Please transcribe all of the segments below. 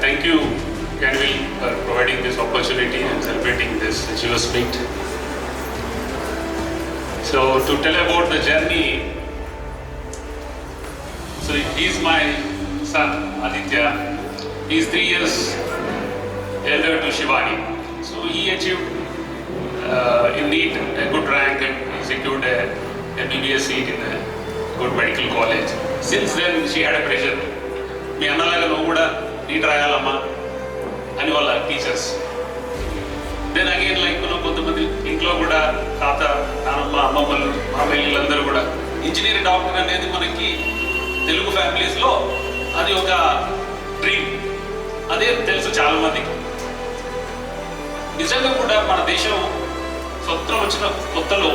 Thank you, Canville, for providing this opportunity and celebrating this Achievers Meet. So, to tell about the journey, so he is my son, Aditya. He is 3 years elder to Shivani. So, he achieved in NEET a good rank and he secured a MBBS seat in a good medical college. Since then, she had a pressure. మీ అన్నలాగా నువ్వు కూడా neat రాయాలమ్మా అని వాళ్ళ teachers. Then again like కొంతమంది ఇంట్లో కూడా తాత నానమ్మ అమ్మమ్మలు మామయ్యలందరూ కూడా ఇంజనీర్ డాక్టర్ అనేది మనకి తెలుగు ఫ్యామిలీస్లో అది ఒక డ్రీమ్. అదే తెలుసు చాలా మందికి. నిజంగా కూడా మన దేశం స్వతంత్రం వచ్చిన కొత్తలో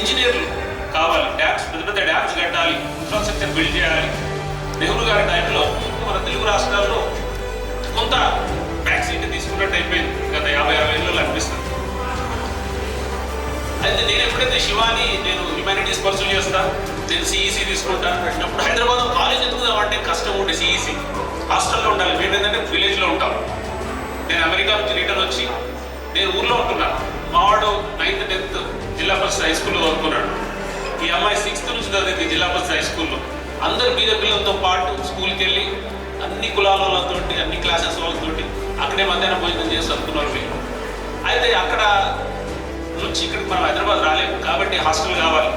ఇంజనీర్లు కావాలి, డ్యామ్స్ పెద్ద పెద్ద డ్యామ్స్ కట్టాలి, ఇన్ఫ్రాస్ట్రక్చర్ బిల్డ్ చేయాలి. నెహ్రూ గారి టైంలో మన తెలుగు రాష్ట్రాల్లో కొంత బ్యాక్ సీట్ తీసుకున్నట్టు అయిపోయింది గత 50-60 ఏళ్ళలో అనిపిస్తుంది. అయితే నేను ఎప్పుడైతే శివాని నేను హ్యుమానిటీస్ పర్సూ చేస్తా, నేను సిఈసి తీసుకుంటాను అప్పుడు హైదరాబాద్ కాలేజ్ ఎందుకు అంటే కష్టం ఉండే సిఈసి హాస్టల్లో ఉండాలి. మేము ఏంటంటే విలేజ్లో ఉంటాం. నేను అమెరికా నుంచి రిటర్న్ వచ్చి నేను ఊర్లో ఉంటున్నాను. మావాడు 9th 10th జిల్లా పరిషత్ హై స్కూల్లో చదువుకున్నాడు. ఈ అమ్మాయి 6th నుంచి చదివింది జిల్లా పరిషత్ హై స్కూల్లో. అందరు బీద పిల్లలతో పాటు స్కూల్కి వెళ్ళి అన్ని కులాల వాళ్ళతో అన్ని క్లాసెస్ వాళ్ళతో అక్కడే మధ్యాహ్నం భోజనం చేసి చదువుకున్నారు వీళ్ళు. అయితే అక్కడ నుంచి ఇక్కడికి మనం హైదరాబాద్ రాలేము కాబట్టి హాస్టల్ కావాలి.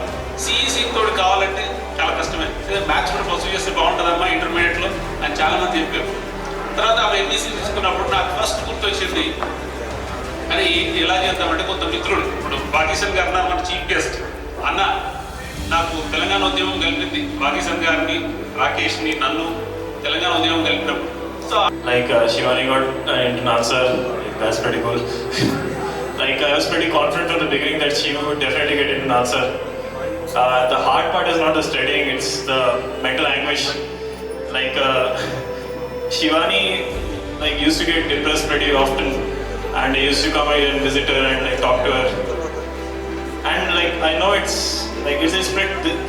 సిఈసి తోడు కావాలంటే చాలా కష్టమే. మ్యాథ్స్ కూడా పర్సూ చేస్తే బాగుంటుందమ్మా ఇంటర్మీడియట్లో అని చాలామంది చెప్పారు. తర్వాత ఆమె ఎంబీసీ తీసుకున్నప్పుడు నాకు ఫస్ట్ గుర్తొచ్చింది అని ఎలా చేద్దామంటే కొంత మిత్రుడు ఇప్పుడు పాకిస్తాన్ గారు మన చీఫ్ గెస్ట్ అన్న నాకు తెలంగాణ ఉద్యమం కలిపింది. పాకిస్తాన్ గారిని రాకేష్ని నన్ను తెలంగాణ ఉద్యమం కలిపినప్పుడు so like Shivani got into answer. That's pretty cool. Like I was pretty confident from the beginning that she would definitely get into answer. The hard part is not the studying, it's the mental anguish. Like Shivani like used to get depressed pretty often, and I used to come here and visit her and like talk to her. And like I know it's like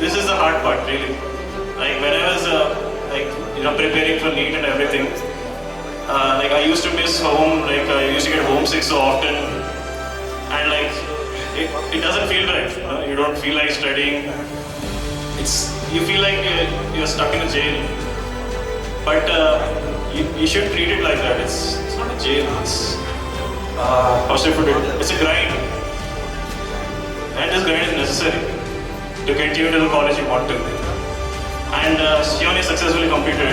this is the hard part really. Like when I was like preparing for NEET and everything, like I used to miss home. Like I used to get homesick so often, and like it doesn't feel right. You don't feel like studying. You feel like you're stuck in a jail. But you should treat it like that. It's not a jail. It's how should I put it? It's a grind, and this grind is necessary to get you into the college you want to. And Shivani successfully completed it.